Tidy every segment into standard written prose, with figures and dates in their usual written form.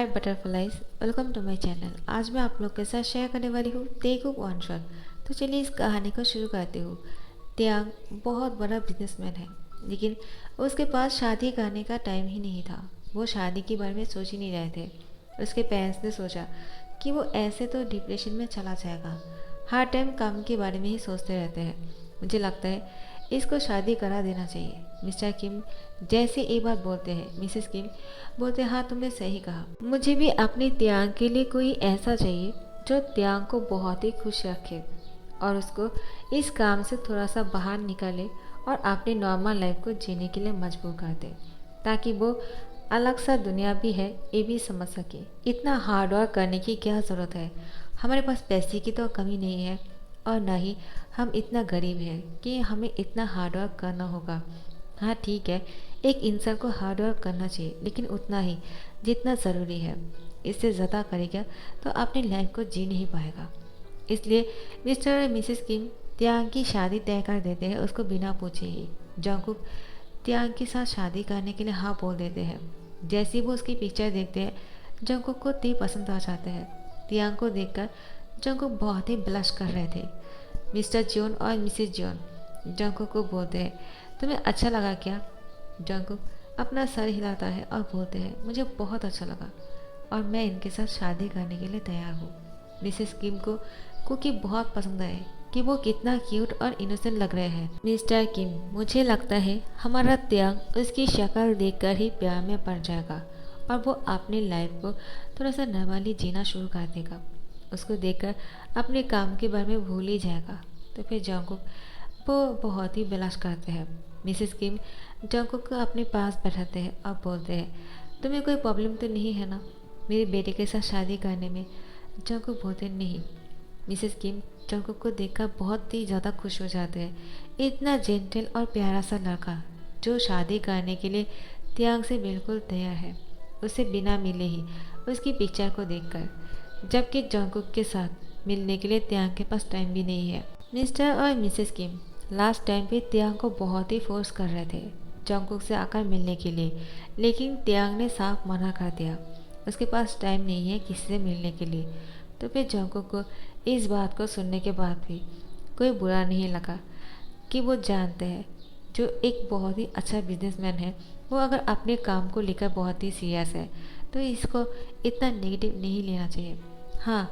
Hi butterflies, welcome to my channel. आज मैं आप लोग के साथ शेयर करने वाली हूँ तेगुक वन शॉट। तो चलिए इस कहानी को शुरू करती हूँ। त्यांग बहुत बड़ा बिजनेसमैन है, लेकिन उसके पास शादी करने का टाइम ही नहीं था। वो शादी के बारे में सोच ही नहीं रहे थे। उसके पेरेंट्स ने सोचा कि वो ऐसे तो डिप्रेशन में चला जाएगा। हर टाइम काम के बारे में ही सोचते रहते हैं। मुझे लगता है इसको शादी करा देना चाहिए। मिस्टर किम जैसे एक बात बोलते हैं, मिसेस किम बोलते हैं, हाँ तुमने सही कहा। मुझे भी अपनी त्यांग के लिए कोई ऐसा चाहिए जो त्यांग को बहुत ही खुश रखे और उसको इस काम से थोड़ा सा बाहर निकाले और अपनी नॉर्मल लाइफ को जीने के लिए मजबूर कर दे, ताकि वो अलग सा दुनिया भी है ये भी समझ सके। इतना हार्ड वर्क करने की क्या ज़रूरत है। हमारे पास पैसे की तो कमी नहीं है और ना ही हम इतना गरीब हैं कि हमें इतना हार्ड वर्क करना होगा। हाँ ठीक है, एक इंसान को हार्ड वर्क करना चाहिए, लेकिन उतना ही जितना ज़रूरी है। इससे ज़्यादा करेगा तो अपनी लाइफ को जी नहीं पाएगा। इसलिए मिस्टर और मिसेस किम त्यांग की शादी तय कर देते हैं, उसको बिना पूछे ही। जंगकुक त्यांग के साथ शादी करने के लिए हाँ बोल देते हैं। जैसे ही वो उसकी पिक्चर देखते हैं, जंगकुक को ती पसंद आ जाते हैं। त्यांग को देखकर जंगकुक बहुत ही ब्लश कर रहे थे। मिस्टर जॉन और मिसेस जॉन जंगकुक को बोलते हैं, तुम्हें अच्छा लगा क्या? जंगकुक अपना सर हिलाता है और बोलते हैं, मुझे बहुत अच्छा लगा और मैं इनके साथ शादी करने के लिए तैयार हूँ। मिसेस किम को कुकी बहुत पसंद आए कि वो कितना क्यूट और इनोसेंट लग रहे हैं। मिस्टर किम, मुझे लगता है हमारा त्यांग उसकी शक्ल देखकर ही प्यार में पड़ जाएगा और वो अपनी लाइफ को थोड़ा सा नॉर्मली जीना शुरू कर देगा। उसको देखकर अपने काम के बारे में भूल ही जाएगा। तो फिर जंगकुक वो बहुत ही बिलास करते हैं। मिसेस किम जंगकुक को अपने पास बैठाते हैं और बोलते हैं, तुम्हें कोई प्रॉब्लम तो नहीं है ना मेरे बेटे के साथ शादी करने में? जंगकुक बोलते नहीं। मिसेस किम जंगकुक को देखकर बहुत ही ज़्यादा खुश हो जाते हैं। इतना जेंटल और प्यारा सा लड़का जो शादी करने के लिए त्यांग से बिल्कुल तैयार है, उसे बिना मिले ही उसकी पिक्चर को देखकर। जबकि जंगकुक के साथ मिलने के लिए त्यांग के पास टाइम भी नहीं है। मिस्टर और मिसेस किम लास्ट टाइम पे त्यांग को बहुत ही फोर्स कर रहे थे जंगकुक से आकर मिलने के लिए, लेकिन त्यांग ने साफ मना कर दिया। उसके पास टाइम नहीं है किसी से मिलने के लिए। तो फिर जंगकुक को इस बात को सुनने के बाद भी कोई बुरा नहीं लगा कि वो जानते हैं जो एक बहुत ही अच्छा बिजनेसमैन है, वो अगर अपने काम को लेकर बहुत ही सीरियस है तो इसको इतना नेगेटिव नहीं लेना चाहिए। हाँ,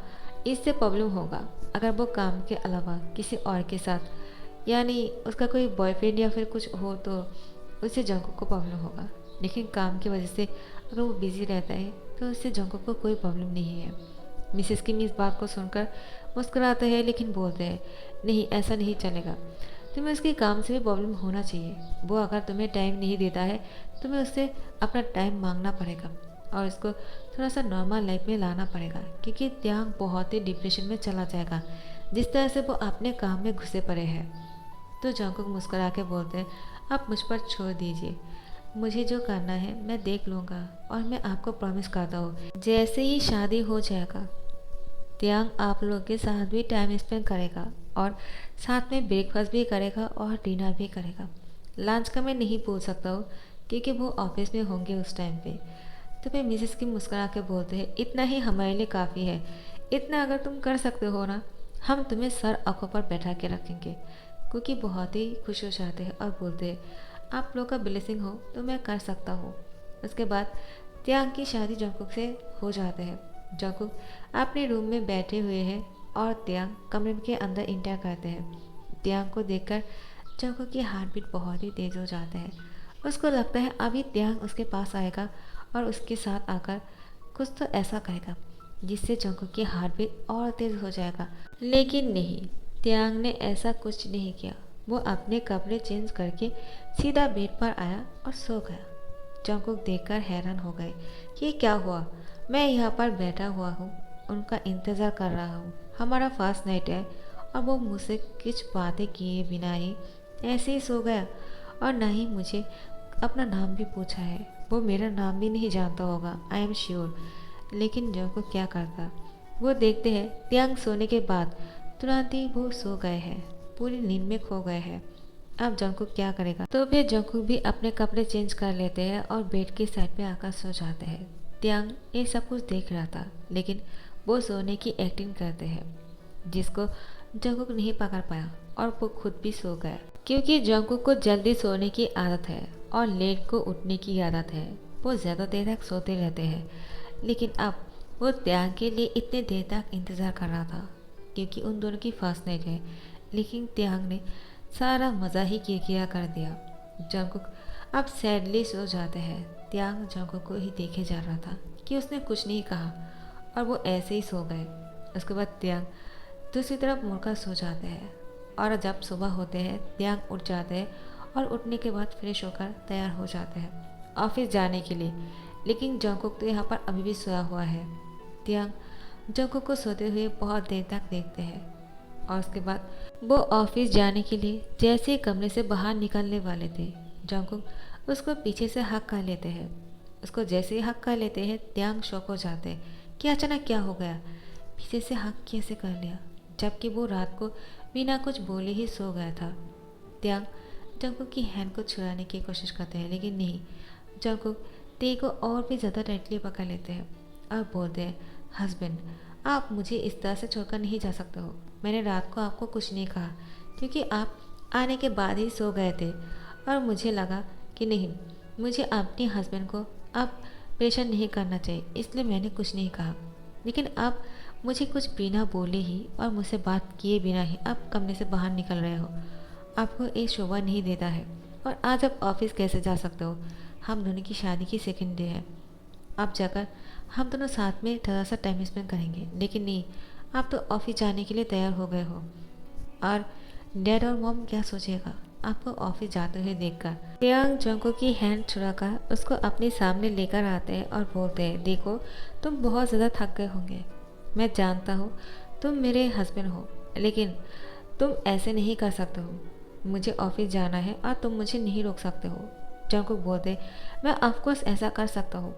इससे प्रॉब्लम होगा अगर वो काम के अलावा किसी और के साथ, यानी उसका कोई बॉयफ्रेंड या फिर कुछ हो, तो उससे जंगकुक को प्रॉब्लम होगा। लेकिन काम की वजह से अगर वो बिजी रहता है तो उससे जंगकुक को कोई प्रॉब्लम नहीं है। मिसेस किम इस बात को सुनकर मुस्कुराते हैं, लेकिन बोलते हैं, नहीं ऐसा नहीं चलेगा। तुम्हें उसके काम से भी प्रॉब्लम होना चाहिए। वो अगर तुम्हें टाइम नहीं देता है, तुम्हें उससे अपना टाइम मांगना पड़ेगा और उसको थोड़ा सा नॉर्मल लाइफ में लाना पड़ेगा, क्योंकि त्यांग बहुत ही डिप्रेशन में चला जाएगा जिस तरह से वो अपने काम में घुसे पड़े हैं। तो जंगकुक मुस्कुरा के बोलते हैं, आप मुझ पर छोड़ दीजिए, मुझे जो करना है मैं देख लूँगा और मैं आपको प्रॉमिस करता हूँ जैसे ही शादी हो जाएगा त्यांग आप लोग के साथ भी टाइम स्पेंड करेगा और साथ में ब्रेकफास्ट भी करेगा और डिनर भी करेगा। लंच का मैं नहीं पूछ सकता हूँ क्योंकि वो ऑफिस में होंगे उस टाइम पे। तो फिर मिसेस की मुस्कुरा के बोलते हैं, इतना ही हमारे लिए काफ़ी है। इतना अगर तुम कर सकते हो ना, हम तुम्हें सर आंखों पर बैठा के रखेंगे। क्योंकि बहुत ही खुश हो जाते हैं और बोलते हैं, आप लोग का ब्लेसिंग हो तो मैं कर सकता हूँ। उसके बाद त्यांग की शादी जंगकुक से हो जाते हैं। जंगकुक अपने रूम में बैठे हुए हैं और त्यांग कमरे के अंदर इंटर करते हैं। त्यांग को देखकर जंगकुक की हार्ट बीट बहुत ही तेज़ हो जाते हैं। उसको लगता है अभी त्यांग उसके पास आएगा और उसके साथ आकर कुछ तो ऐसा करेगा जिससे जंगकुक की हार्ट बीट और तेज़ हो जाएगा। लेकिन नहीं, त्यांग ने ऐसा कुछ नहीं किया। वो अपने कपड़े चेंज करके सीधा बेड पर आया और सो गया। जंगकुक देखकर हैरान हो गए कि ये क्या हुआ। मैं यहाँ पर बैठा हुआ हूँ, उनका इंतज़ार कर रहा हूँ, हमारा फर्स्ट नाइट है और वो मुझसे कुछ बातें किए बिना ही ऐसे ही सो गया और ना ही मुझे अपना नाम भी पूछा है। वो मेरा नाम भी नहीं जानता होगा, आई एम श्योर। लेकिन जंगकुक क्या करता, वो देखते हैं त्यांग सोने के बाद तुरंत ही वो सो गए हैं, पूरी नींद में खो गए हैं। अब जंगकुक क्या करेगा? तो फिर जंगकुक भी अपने कपड़े चेंज कर लेते हैं और बेड की साइड पे आकर सो जाते हैं। त्यांग ये सब कुछ देख रहा था, लेकिन वो सोने की एक्टिंग करते हैं, जिसको जंगकुक नहीं पकड़ पाया और वो खुद भी सो गया। क्योंकि जंगकुक को जल्दी सोने की आदत है और लेट को उठने की आदत है, वो ज़्यादा देर तक सोते रहते हैं। लेकिन अब वो त्यांग के लिए इतने देर तक इंतज़ार कर रहा था, क्योंकि उन दोनों की फर्स्ट नाइट है। लेकिन त्यांग ने सारा मज़ा ही किरकिरा कर दिया। जंगकुक अब सैडली सो जाते हैं। त्यांग जंगकुक को ही देखे जा रहा था कि उसने कुछ नहीं कहा और वो ऐसे ही सो गए। उसके बाद त्यांग दूसरी तरफ मुड़कर सो जाते हैं और जब सुबह होते हैं त्यांग उठ जाते हैं और उठने के बाद फ्रेश होकर तैयार हो जाते हैं ऑफिस जाने के लिए। लेकिन जंगकुक तो यहाँ पर अभी भी सोया हुआ है। त्यांग जंगकुक को सोते हुए बहुत देर तक देखते हैं और उसके बाद वो ऑफिस जाने के लिए जैसे ही कमरे से बाहर निकलने वाले थे, जंगकुक उसको पीछे से हक कर लेते हैं। उसको जैसे ही हक कर लेते हैं त्यांग शॉक हो जाते हैं कि अचानक क्या हो गया, पीछे से हक कैसे कर लिया, जबकि वो रात को बिना कुछ बोले ही सो गया था। त्यांग जंगकुक की हैंड को छुड़ाने की कोशिश करते हैं, लेकिन नहीं, जंगकुक ते को और भी ज़्यादा टाइटली पकड़ लेते हैं और बोलते हैं, हस्बैंड आप मुझे इस तरह से छोड़कर नहीं जा सकते हो। मैंने रात को आपको कुछ नहीं कहा क्योंकि आप आने के बाद ही सो गए थे और मुझे लगा कि नहीं, मुझे अपने हस्बैंड को अब परेशान नहीं करना चाहिए, इसलिए मैंने कुछ नहीं कहा। लेकिन आप मुझे कुछ बिना बोले ही और मुझसे बात किए बिना ही आप कमरे से बाहर निकल रहे हो। आपको ये शोभा नहीं देता है और आज आप ऑफिस कैसे जा सकते हो? हम दोनों की शादी की सेकंड डे है। आप जाकर हम दोनों साथ में थोड़ा सा टाइम स्पेंड करेंगे। लेकिन नहीं, आप तो ऑफिस जाने के लिए तैयार हो गए हो और डैड और मॉम क्या सोचेगा आपको ऑफिस जाते हुए देखकर। त्यांग जंगकुक की हैंड छुड़ाकर उसको अपने सामने लेकर आते हैं और बोलते हैं, देखो तुम बहुत ज़्यादा थक गए होंगे, मैं जानता हूँ तुम मेरे हस्बैंड हो, लेकिन तुम ऐसे नहीं कर सकते हो। मुझे ऑफिस जाना है और तुम मुझे नहीं रोक सकते हो। जंगकुक बोलते, मैं ऑफकोर्स ऐसा कर सकता हूँ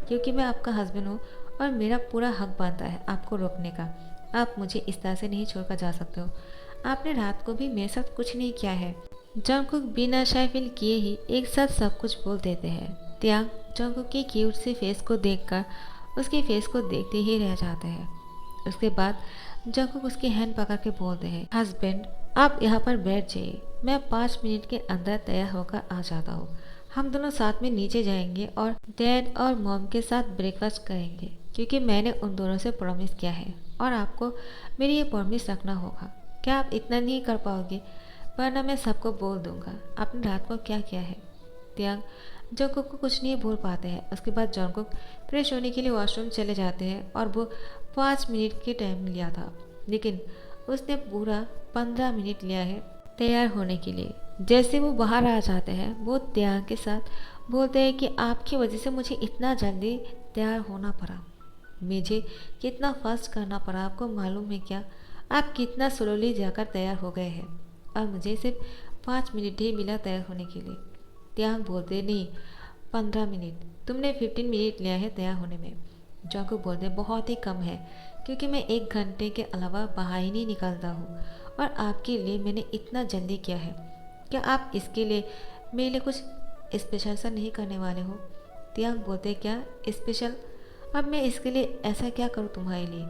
क्योंकि मैं आपका हस्बैंड हूँ और मेरा पूरा हक बनता है आपको रोकने का। आप मुझे इस तरह से नहीं छोड़कर जा सकते हो। आपने रात को भी मेरे साथ कुछ नहीं किया है। जंगकुक बिना शाय फील किए ही एक साथ सब कुछ बोल देते हैं। त्यांग जंगकुक की क्यूट सी फेस को देखकर उसके फेस को देखते ही रह जाते हैं। उसके बाद जंगकुक उसकी हैंड पकड़ के बोलते हैं, हस्बैंड आप यहाँ पर बैठ जाइए, मैं 5 मिनट के अंदर तैयार होकर आ जाता हूँ। हम दोनों साथ में नीचे जाएंगे और डैड और मॉम के साथ ब्रेकफास्ट करेंगे, क्योंकि मैंने उन दोनों से प्रॉमिस किया है और आपको मेरी ये प्रॉमिस रखना होगा। क्या आप इतना नहीं कर पाओगे? वरना मैं सबको बोल दूंगा आपने रात को क्या किया है। त्यांग जंगकुक को कुछ नहीं बोल पाते हैं। उसके बाद जंगकुक फ्रेश होने के लिए वॉशरूम चले जाते हैं और वो 5 मिनट के टाइम लिया था, लेकिन उसने पूरा 15 मिनट लिया है तैयार होने के लिए। जैसे वो बाहर आ जाते हैं वो त्यांग के साथ बोलते हैं कि आपकी वजह से मुझे इतना जल्दी तैयार होना पड़ा, मुझे कितना फास्ट करना पड़ा, आपको मालूम है क्या? आप कितना स्लोली जाकर तैयार हो गए हैं और मुझे सिर्फ 5 मिनट ही मिला तैयार होने के लिए। त्यांग बोलते, नहीं 15 मिनट, तुमने 15 मिनट लिया है तैयार होने में। जंगकुक बोलते, बहुत ही कम है क्योंकि मैं 1 घंटे के अलावा बाहर ही नहीं निकलता हूँ और आपके लिए मैंने इतना जल्दी किया है। क्या आप इसके लिए मेरे लिए कुछ स्पेशल सा नहीं करने वाले हो? त्यांग बोलते, क्या स्पेशल? अब मैं इसके लिए ऐसा क्या करूँ तुम्हारे लिए?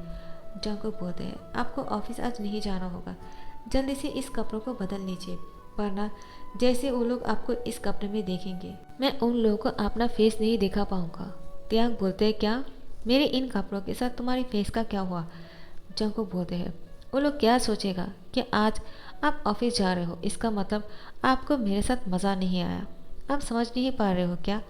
जंगकुक बोलते हैं, आपको ऑफिस आज नहीं जाना होगा, जल्दी से इस कपड़ों को बदल लीजिए, वरना जैसे वो लोग आपको इस कपड़े में देखेंगे मैं उन लोगों को अपना फेस नहीं दिखा पाऊंगा। त्यांग बोलते हैं, क्या मेरे इन कपड़ों के साथ तुम्हारी फेस का क्या हुआ? जंगकुक बोलते हैं, वो लोग क्या सोचेगा कि आज आप ऑफिस जा रहे हो, इसका मतलब आपको मेरे साथ मज़ा नहीं आया, आप समझ नहीं पा रहे हो क्या?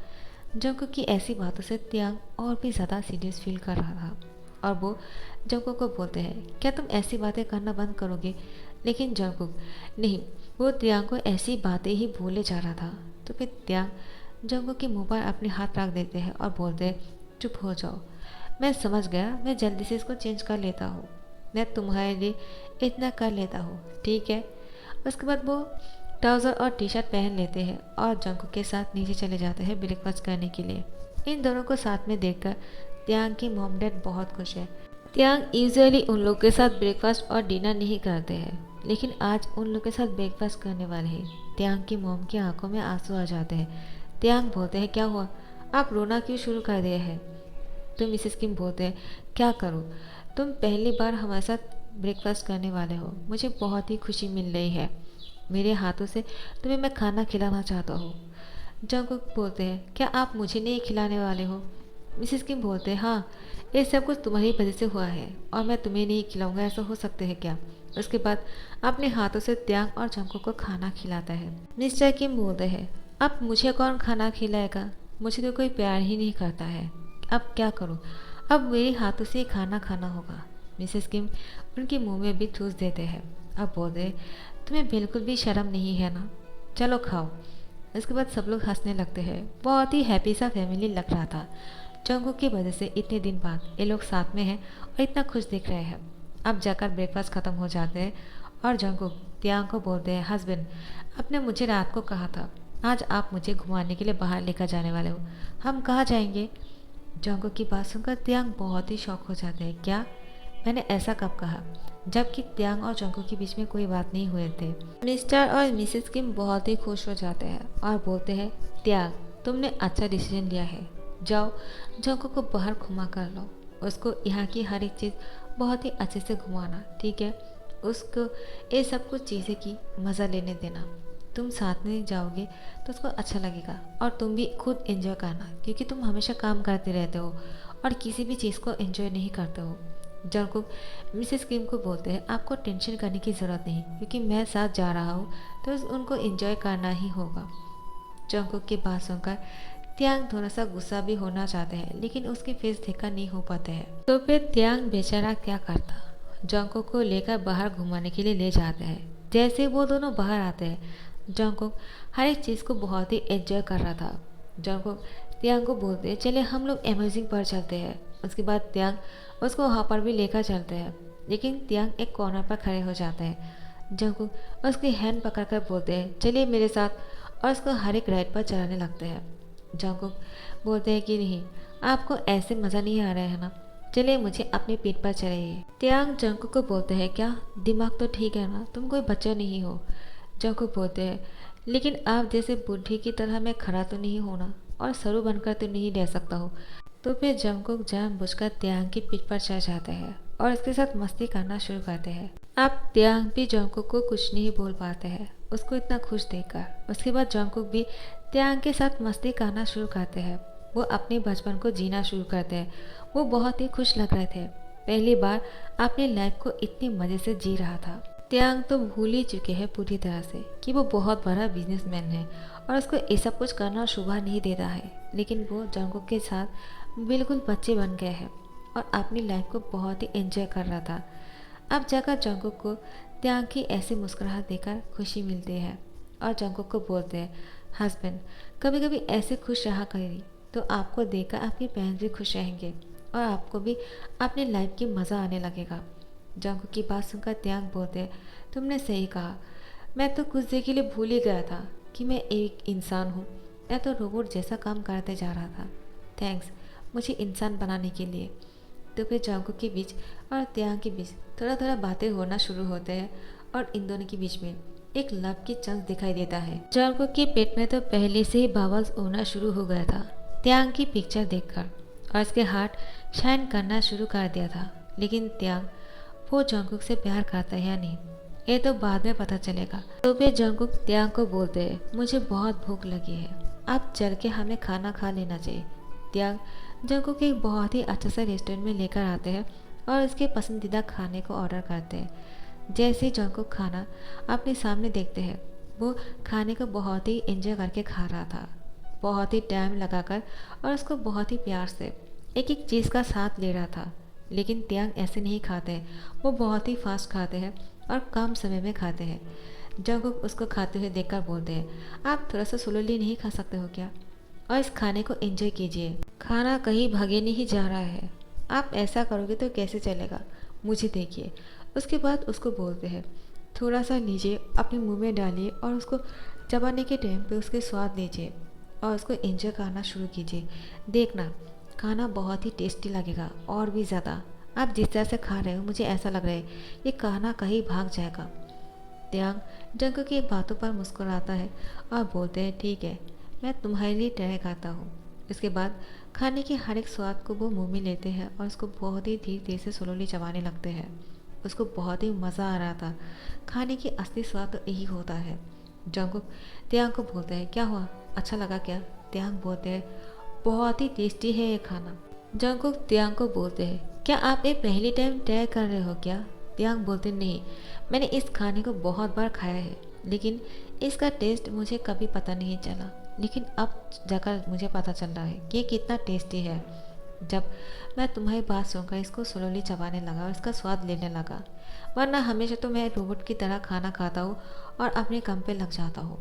जंगकुक की ऐसी बातों से त्यांग और भी ज़्यादा सीरियस फील कर रहा था और वो जंगकुक को बोलते हैं, क्या तुम ऐसी बातें करना बंद करोगे? लेकिन जंगकुक नहीं, वो त्यांग को ऐसी बातें ही बोले जा रहा था। तो फिर त्यांग जंगकुक के मुंह पर अपने हाथ रख देते हैं और बोलते हैं, चुप हो जाओ, मैं समझ गया, मैं जल्दी से इसको चेंज कर लेता हूँ, मैं तुम्हारे लिए इतना कर लेता हूँ, ठीक है? उसके बाद वो ट्राउज़र और टी शर्ट पहन लेते हैं और जंगकुक के साथ नीचे चले जाते हैं ब्रेकफास्ट करने के लिए। इन दोनों को साथ में देखकर त्यांग की मॉम डैड बहुत खुश है। त्यांग यूजुअली उन लोग के साथ ब्रेकफास्ट और डिनर नहीं करते हैं, लेकिन आज उन लोग के साथ ब्रेकफास्ट करने वाले हैं। त्यांग की मॉम की आंखों में आंसू आ जाते हैं। त्यांग बोलते हैं, क्या हुआ, आप रोना क्यों शुरू कर दिए हैं? तो मिसेस किम बोलते हैं, क्या करूँ? तुम पहली बार हमारे साथ ब्रेकफास्ट करने वाले हो, मुझे बहुत ही खुशी मिल रही है। मेरे हाथों से तुम्हें मैं खाना खिलाना चाहता हूँ। जंगकुक बोलते हैं, क्या आप मुझे नहीं खिलाने वाले हो? मिसेस किम बोलते हैं, हाँ, ये सब कुछ तुम्हारी वजह से हुआ है और मैं तुम्हें नहीं खिलाऊंगा, ऐसा हो सकता है क्या? उसके बाद अपने हाथों से त्यांग और जंगकुक को खाना खिलाता है। मिस्टर किम बोलते हैं, अब मुझे कौन खाना खिलाएगा? मुझे तो कोई प्यार ही नहीं करता है। अब क्या करूँ? अब मेरे हाथों से ही खाना खाना होगा। मिसेस किम उनके मुंह में भी ठूस देते हैं। अब बोलते हैं, तुम्हें बिल्कुल भी शर्म नहीं है ना? चलो खाओ। इसके बाद सब लोग हंसने लगते हैं। बहुत ही हैप्पी सा फैमिली लग रहा था। जंगकुक की वजह से इतने दिन बाद ये लोग साथ में हैं और इतना खुश दिख रहे हैं। अब जाकर ब्रेकफास्ट ख़त्म हो जाते हैं और जंगकुक त्यांग को बोलते हैं, हस्बैंड, आपने मुझे रात को कहा था आज आप मुझे घुमाने के लिए बाहर लेकर जाने वाले हो, हम कहाँ जाएंगे? जंगकुक की बात सुनकर त्यांग बहुत ही शौक हो जाते हैं। क्या? मैंने ऐसा कब कहा? जबकि त्यांग और जंगकुक के बीच में कोई बात नहीं हुए थे। मिस्टर और मिसेस किम बहुत ही खुश हो जाते हैं और बोलते हैं, त्यांग, तुमने अच्छा डिसीजन लिया है। जाओ, जंगकुक को बाहर घुमा कर लो। उसको यहाँ की हर एक चीज़ बहुत ही अच्छे से घुमाना, ठीक है? उसको ये सब कुछ चीज़ें की मज़ा लेने देना। तुम साथ में जाओगे तो उसको अच्छा लगेगा और तुम भी खुद एंजॉय करना, क्योंकि तुम हमेशा काम करते रहते हो और किसी भी चीज़ को एंजॉय नहीं करते हो। जंगकुक मिसेस किम को बोलते हैं, आपको टेंशन करने की ज़रूरत नहीं, क्योंकि मैं साथ जा रहा हूँ तो उनको एंजॉय करना ही होगा। जंगकुक की बात सुनकर त्यांग थोड़ा सा गुस्सा भी होना चाहते हैं, लेकिन उसके फेस देखा नहीं हो पाते हैं। तो फिर त्यांग बेचारा क्या करता? जंगकुक को लेकर बाहर घुमाने के लिए ले जाते हैं। जैसे वो दोनों बाहर आते हैं, जंगकुक हर एक चीज़ को बहुत ही एंजॉय कर रहा था। जंगकुक त्यांग को बोलते हैं, चले हम लोग अमेजिंग पर चलते हैं। उसके बाद त्यांग उसको वहाँ पर भी लेकर चलते हैं, लेकिन त्यांग एक कॉर्नर पर खड़े हो जाते हैं। जंगकुक उसकी हैंड पकड़कर बोलते हैं, चलिए मेरे साथ, और उसको हर एक राइड पर चलाने लगते हैं। जंगकुक बोलते हैं कि नहीं, आपको ऐसे मज़ा नहीं आ रहा है ना, चलिए मुझे अपनी पीठ पर चढ़ाइए। त्यांग जंगकुक को बोलते हैं, क्या दिमाग तो ठीक है ना, तुम कोई बच्चा नहीं हो। जंगकुक बोलते हैं, लेकिन आप जैसे बुढ़ी की तरह मैं खड़ा तो नहीं होना और सरू बनकर तो नहीं रह सकता हूँ। तो फिर जंगकुक जानबूझकर त्यांग की पीठ पर चढ़ जाते हैं और इसके साथ मस्ती करना शुरू करते हैं। अब त्यांग भी जंगकुक को कुछ नहीं बोल पाते हैं, उसको इतना खुश देखकर। उसके बाद जंगकुक भी त्यांग के साथ मस्ती करना शुरू करते हैं। वो अपने बचपन को जीना शुरू करते हैं। वो बहुत ही खुश लग रहे थे, पहली बार अपनी लाइफ को इतने मज़े से जी रहा था। त्यांग तो भूल ही चुके हैं पूरी तरह से कि वो बहुत बड़ा बिजनेसमैन है और उसको ये सब कुछ करना शोभा नहीं देता है, लेकिन वो जंगकुक के साथ बिल्कुल बच्चे बन गए हैं और अपनी लाइफ को बहुत ही एंजॉय कर रहा था। अब जाकर जंगकुक को त्यांग की ऐसी मुस्कुराहट देखकर खुशी मिलती है और जंगकुक को बोलते हैं, हस्बैंड, कभी कभी ऐसे खुश रहा करिए तो आपको देखकर आपके पेरेंट्स भी खुश रहेंगे और आपको भी अपनी लाइफ की मज़ा आने लगेगा। जंगकुक की बात सुनकर त्यांग बोलते हैं, तुमने सही कहा, मैं तो कुछ देर के लिए भूल ही गया था कि मैं एक इंसान हूँ। मैं तो रोबोट जैसा काम करते जा रहा था। थैंक्स मुझे इंसान बनाने के लिए। तो फिर जंगकुक के बीच और त्यांग के बीच थोड़ा थोड़ा बातें होना शुरू होते हैं और इन दोनों के बीच में एक लव की चांस दिखाई देता है। जंगकुक के पेट में तो पहले से ही बबल्स होना शुरू हो गया था त्यांग की पिक्चर देखकर, और इसके हार्ट शाइन करना शुरू कर दिया था। लेकिन त्यांग वो जंगकुक से प्यार करता है या नहीं, ये तो बाद में पता चलेगा। तो फिर जंगकुक त्यांग को बोलते हैं, मुझे बहुत भूख लगी है, आप चल के हमें खाना खा लेना चाहिए। त्यांग जंगकुक एक बहुत ही अच्छा सा रेस्टोरेंट में लेकर आते हैं और उसके पसंदीदा खाने को ऑर्डर करते हैं। जैसे ही जंगकुक खाना अपने सामने देखते हैं, वो खाने को बहुत ही एंजॉय करके खा रहा था, बहुत ही टाइम लगाकर और उसको बहुत ही प्यार से एक एक चीज़ का साथ ले रहा था। लेकिन त्यांग ऐसे नहीं खाते हैं, वो बहुत ही फास्ट खाते हैं और कम समय में खाते हैं। जंगकुक उसको खाते हुए देखकर बोलते हैं, आप थोड़ा सा स्लोली नहीं खा सकते हो क्या? और इस खाने को एंजॉय कीजिए, खाना कहीं भागे नहीं जा रहा है, आप ऐसा करोगे तो कैसे चलेगा, मुझे देखिए। उसके बाद उसको बोलते हैं, थोड़ा सा लीजिए, अपने मुंह में डालिए और उसको चबाने के टाइम पे उसके स्वाद लीजिए और उसको एंजॉय करना शुरू कीजिए। देखना खाना बहुत ही टेस्टी लगेगा और भी ज़्यादा। आप जिस तरह से खा रहे हो मुझे ऐसा लग रहा है ये खाना कहीं भाग जाएगा। त्यांग जंगकुक की बातों पर मुस्कुराता है और बोलते हैं, ठीक है, मैं तुम्हारे लिए ट्राई करता हूँ। इसके बाद खाने के हर एक स्वाद को वो मुंह में लेते हैं और उसको बहुत ही धीरे धीरे से स्लोली चबाने लगते हैं। उसको बहुत ही मज़ा आ रहा था। खाने की असली स्वाद तो यही होता है। जंगकुक त्यांग को बोलते हैं, क्या हुआ, अच्छा लगा क्या? त्यांग बोलते हैं, बहुत ही टेस्टी है ये खाना। जंगकुक त्यांग को बोलते हैं, क्या आप ये पहली टाइम ट्राई कर रहे हो क्या? त्यांग बोलते, नहीं, मैंने इस खाने को बहुत बार खाया है, लेकिन इसका टेस्ट मुझे कभी पता नहीं चला। लेकिन अब जाकर मुझे पता चल रहा है कि ये कितना टेस्टी है। जब मैं तुम्हारी बात सुनकर इसको स्लोली चबाने लगा और इसका स्वाद लेने लगा, वरना हमेशा तो मैं रोबोट की तरह खाना खाता हूँ और अपने काम पे लग जाता हूँ।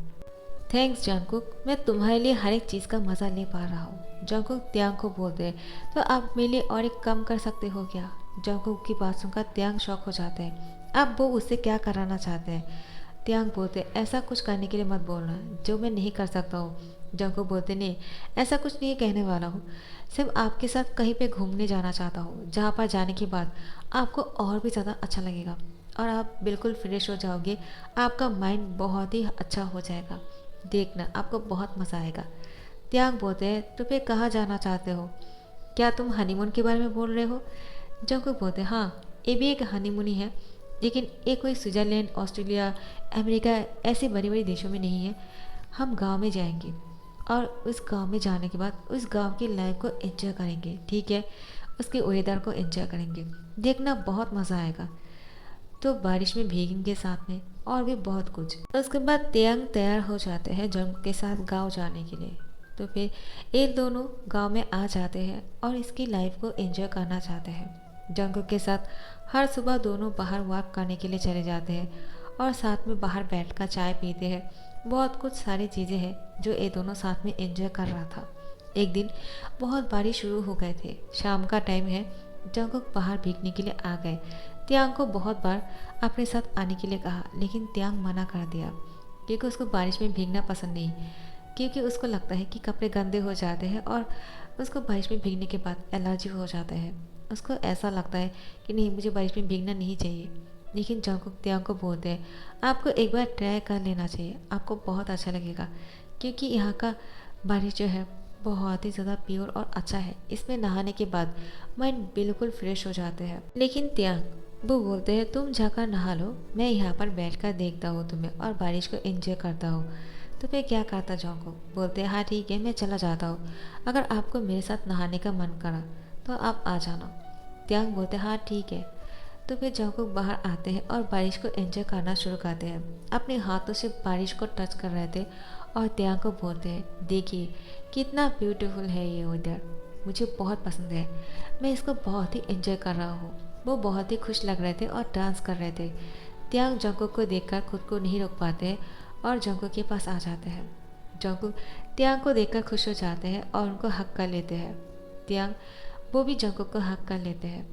थैंक्स जंगकुक, मैं तुम्हारे लिए हर एक चीज़ का मज़ा ले पा रहा हूँ। जंगकुक त्यांग को बोलते हैं, तो आप मेरे लिए और एक कम कर सकते हो क्या? जंगकुक की बात सुनकर त्यांग शॉक हो जाते हैं। अब वो उससे क्या कराना चाहते हैं? त्यांग बोलते, ऐसा कुछ करने के लिए मत बोलना जो मैं नहीं कर सकता हूँ। जंगकुक बोलते, नहीं, ऐसा कुछ नहीं कहने वाला हूँ, सिर्फ आपके साथ कहीं पे घूमने जाना चाहता हूँ, जहाँ पर जाने के बाद आपको और भी ज़्यादा अच्छा लगेगा और आप बिल्कुल फ्रेश हो जाओगे। आपका माइंड बहुत ही अच्छा हो जाएगा, देखना आपको बहुत मज़ा आएगा। त्यांग बोलते हैं, तो फिर कहाँ जाना चाहते हो? क्या तुम हनीमून के बारे में बोल रहे हो? जंगकुक बोलते, हाँ, ये भी एक हनीमून ही है, लेकिन ये कोई स्विट्ज़रलैंड, ऑस्ट्रेलिया, अमेरिका ऐसे बड़े बड़े देशों में नहीं है। हम गांव में जाएंगे और उस गांव में जाने के बाद उस गांव की लाइफ को एंजॉय करेंगे, ठीक है? उसके वेदर को एंजॉय करेंगे, देखना बहुत मज़ा आएगा। तो बारिश में भीगेंगे साथ में और भी बहुत कुछ। उसके बाद त्यांग तैयार हो जाते हैं जंगकुक के साथ गांव जाने के लिए। तो फिर ये दोनों गांव में आ जाते हैं और इसकी लाइफ को एंजॉय करना चाहते हैं। जंगकुक के साथ हर सुबह दोनों बाहर वॉक करने के लिए चले जाते हैं और साथ में बाहर बैठकर चाय पीते हैं। बहुत कुछ सारी चीज़ें हैं जो ये दोनों साथ में एंजॉय कर रहा था। एक दिन बहुत बारिश शुरू हो गए थे, शाम का टाइम है। जंगकुक बाहर भीगने के लिए आ गए। त्यांग को बहुत बार अपने साथ आने के लिए कहा, लेकिन त्यांग मना कर दिया क्योंकि उसको बारिश में भीगना पसंद नहीं, क्योंकि उसको लगता है कि कपड़े गंदे हो जाते हैं और उसको बारिश में भीगने के बाद एलर्जी हो जाता है। उसको ऐसा लगता है कि नहीं, मुझे बारिश में भीगना नहीं चाहिए। लेकिन जंगकुक त्यांग को बोलते हैं, आपको एक बार ट्राई कर लेना चाहिए, आपको बहुत अच्छा लगेगा, क्योंकि यहाँ का बारिश जो है बहुत ही ज़्यादा प्योर और अच्छा है। इसमें नहाने के बाद माइंड बिल्कुल फ्रेश हो जाते हैं। लेकिन त्यांग वो बोलते हैं, तुम जाकर नहा लो, मैं यहाँ पर बैठकर देखता हूँ तुम्हें और बारिश को एंजॉय करता हूँ। तो मैं क्या करता जाऊँगा? बोलते हैं, हाँ ठीक है, मैं चला जाता हूँ, अगर आपको मेरे साथ नहाने का मन करा तो आप आ जाना। त्यांग बोलते हैं, हाँ ठीक है। तो फिर जंगकुक बाहर आते हैं और बारिश को एंजॉय करना शुरू करते हैं। अपने हाथों से बारिश को टच कर रहे थे और त्यांग को बोलते हैं, देखिए कितना ब्यूटीफुल है ये वेदर, मुझे बहुत पसंद है, मैं इसको बहुत ही एंजॉय कर रहा हूँ। वो बहुत ही खुश लग रहे थे और डांस कर रहे थे। त्यांग जंगकुक को देखकर खुद को नहीं रोक पाते और जंगकुक के पास आ जाते हैं। जंगकुक त्यांग को देखकर खुश हो जाते हैं और उनको हक कर लेते हैं। त्यांग वो भी जंगकुक को हक कर लेते हैं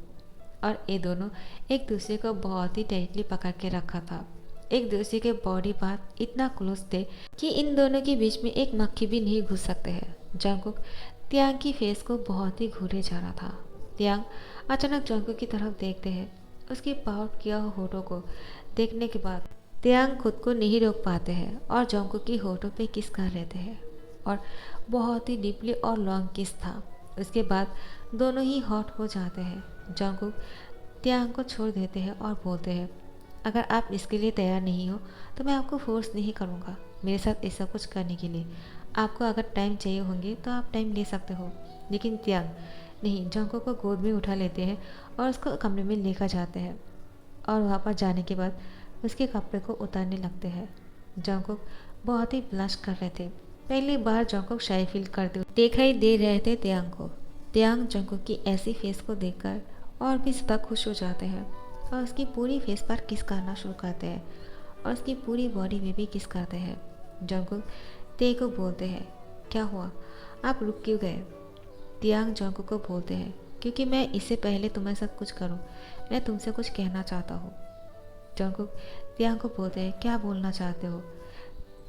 और ये दोनों एक दूसरे को बहुत ही टाइटली पकड़ के रखा था। एक दूसरे के बॉडी पार्ट इतना क्लोज थे कि इन दोनों के बीच में एक मक्खी भी नहीं घुस सकते हैं। जंगकुक त्यांग की फेस को बहुत ही घूरे जा रहा था। त्यांग अचानक जंगकुक की तरफ देखते हैं। उसकी पाउट किया हुआ होठों को देखने के बाद त्यांग खुद को नहीं रोक पाते हैं और जंगकुक की होठों पे किस कर लेते हैं और बहुत ही डीपली और लॉन्ग किस था। उसके बाद दोनों ही हॉट हो जाते हैं। जंगकुक त्यांग को छोड़ देते हैं और बोलते हैं, अगर आप इसके लिए तैयार नहीं हो तो मैं आपको फोर्स नहीं करूँगा मेरे साथ ऐसा कुछ करने के लिए। आपको अगर टाइम चाहिए होंगे तो आप टाइम ले सकते हो। लेकिन त्यांग नहीं, जंगकुक को गोद में उठा लेते हैं और उसको कमरे में लेकर जाते हैं और वहाँ पर जाने के बाद उसके कपड़े को उतारने लगते हैं। जंगकुक बहुत ही ब्लश कर रहे थे। पहली बार जंगकुक शाय फील करते हुए दिखाई दे रहे थे त्यांग को। त्यांग जंगकुक की ऐसी फेस को देखकर और भी ज़्यादा खुश हो जाते हैं और उसकी पूरी फेस पर किस करना शुरू करते हैं और उसकी पूरी बॉडी में भी किस करते हैं। जंगकुक ते को बोलते हैं, क्या हुआ, आप रुक क्यों गए? त्यांग जंगकुक को बोलते हैं, क्योंकि मैं इससे पहले तुम्हारे साथ कुछ करूं, मैं तुमसे कुछ कहना चाहता हूँ। जंगकुक त्यांग को बोलते हैं, क्या बोलना चाहते हो?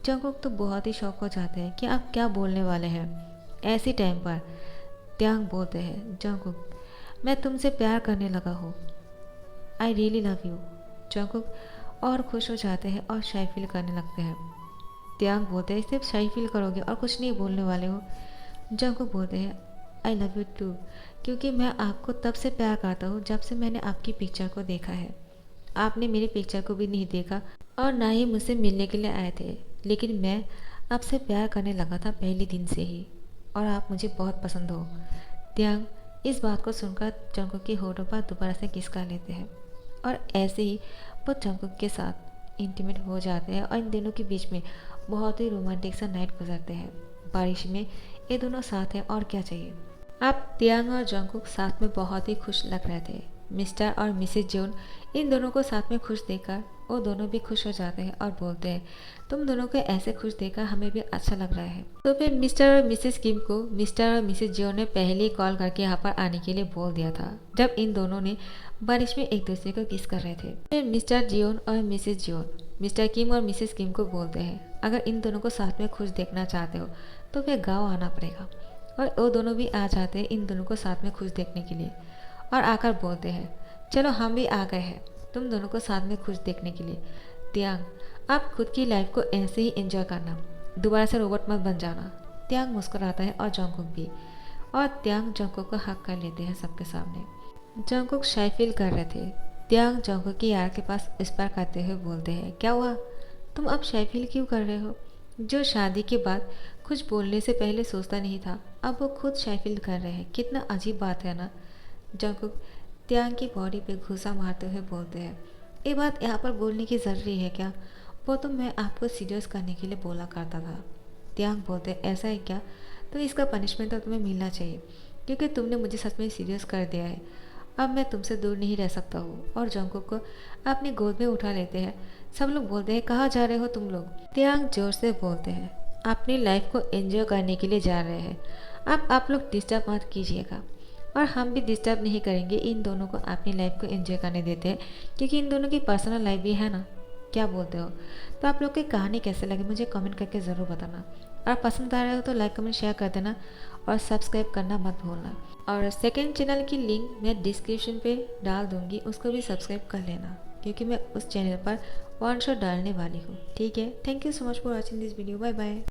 जंगकुक तो बहुत ही शौक हो जाते हैं कि आप क्या बोलने वाले हैं। ऐसी टाइम पर त्यांग बोलते हैं, जंगकुक मैं तुमसे प्यार करने लगा हूँ, I really love you. Jungkook और खुश हो जाते हैं और शाय फील करने लगते हैं। त्यांग बोलते हैं, सिर्फ शाय फील करोगे और कुछ नहीं बोलने वाले हो? जंगकुक बोलते हैं आई लव यू टू, क्योंकि मैं आपको तब से प्यार करता हूँ जब से मैंने आपकी पिक्चर को देखा है। आपने मेरी पिक्चर को भी नहीं देखा और ना ही मुझसे मिलने के लिए आए थे, लेकिन मैं आपसे प्यार करने लगा था पहले दिन से ही, और आप मुझे बहुत पसंद हो। त्यांग इस बात को सुनकर जंगकुक की होठों पर दोबारा से किस कर लेते हैं और ऐसे ही वो जंगकुक के साथ इंटीमेट हो जाते हैं और इन दोनों के बीच में बहुत ही रोमांटिक सा नाइट गुजरते हैं। बारिश में ये दोनों साथ हैं और क्या चाहिए। अब त्यांग और जंगकुक साथ में बहुत ही खुश लग रहे थे। मिस्टर और मिसेज जोन इन दोनों को साथ में खुश देखकर वो दोनों भी खुश हो जाते हैं और बोलते हैं तुम दोनों को ऐसे खुश देखकर हमें भी अच्छा लग रहा है। तो फिर मिस्टर और मिसेज किम को मिस्टर और मिसेज जियोन ने पहले ही कॉल करके यहाँ पर आने के लिए बोल दिया था, जब इन दोनों ने बारिश में एक दूसरे को किस कर रहे थे। फिर मिस्टर जियोन और मिसेज जियोन मिस्टर किम और मिसेज किम को बोलते हैं अगर इन दोनों को साथ में खुश देखना चाहते हो तो फिर गाँव आना पड़ेगा, और वो दोनों भी आ जाते हैं इन दोनों को साथ में खुश देखने के लिए और आकर बोलते हैं चलो हम भी आ गए हैं तुम दोनों को साथ में खुश देखने के लिए। त्यांग आप खुद की लाइफ को ऐसे ही एंजॉय करना, दोबारा से रोबोट मत बन जाना। त्यांग मुस्कुराता है और जंगकुक भी, और त्यांग जंगकुक को हक कर लेते हैं सबके सामने। जंगकुक शाय फील कर रहे थे। त्यांग जंगकुक की यार के पास स्पार करते हुए बोलते हैं क्या हुआ, तुम अब शाय फील क्यों कर रहे हो। जो शादी के बाद कुछ बोलने से पहले सोचता नहीं था अब वो खुद शाय फील कर रहे हैं, कितना अजीब बात है ना। जंगकुक त्यांग की बॉडी पे घूसा मारते हुए बोलते हैं ये बात यहाँ पर बोलने की ज़रूरी है क्या, वो तो मैं आपको सीरियस करने के लिए बोला करता था। त्यांग बोलते ऐसा है क्या, तो इसका पनिशमेंट तो तुम्हें मिलना चाहिए क्योंकि तुमने मुझे सच में सीरियस कर दिया है, अब मैं तुमसे दूर नहीं रह सकता हूँ। और जंगकुक को अपनी गोद में उठा लेते हैं। सब लोग बोलते हैं कहाँ जा रहे हो तुम लोग। त्यांग जोर से बोलते हैं अपनी लाइफ को एंजॉय करने के लिए जा रहे हैं, अब आप लोग डिस्टर्ब मत कीजिएगा, और हम भी डिस्टर्ब नहीं करेंगे इन दोनों को अपनी लाइफ को एंजॉय करने देते हैं क्योंकि इन दोनों की पर्सनल लाइफ भी है ना, क्या बोलते हो। तो आप लोग की कहानी कैसे लगी मुझे कमेंट करके ज़रूर बताना, और पसंद आ रहा हो तो लाइक कमेंट शेयर कर देना और सब्सक्राइब करना मत भूलना। और सेकंड चैनल की लिंक मैं डिस्क्रिप्शन पे डाल दूँगी, उसको भी सब्सक्राइब कर लेना क्योंकि मैं उस चैनल पर वन शॉट डालने वाली हूँ। ठीक है, thank you so much for watching this video, bye bye.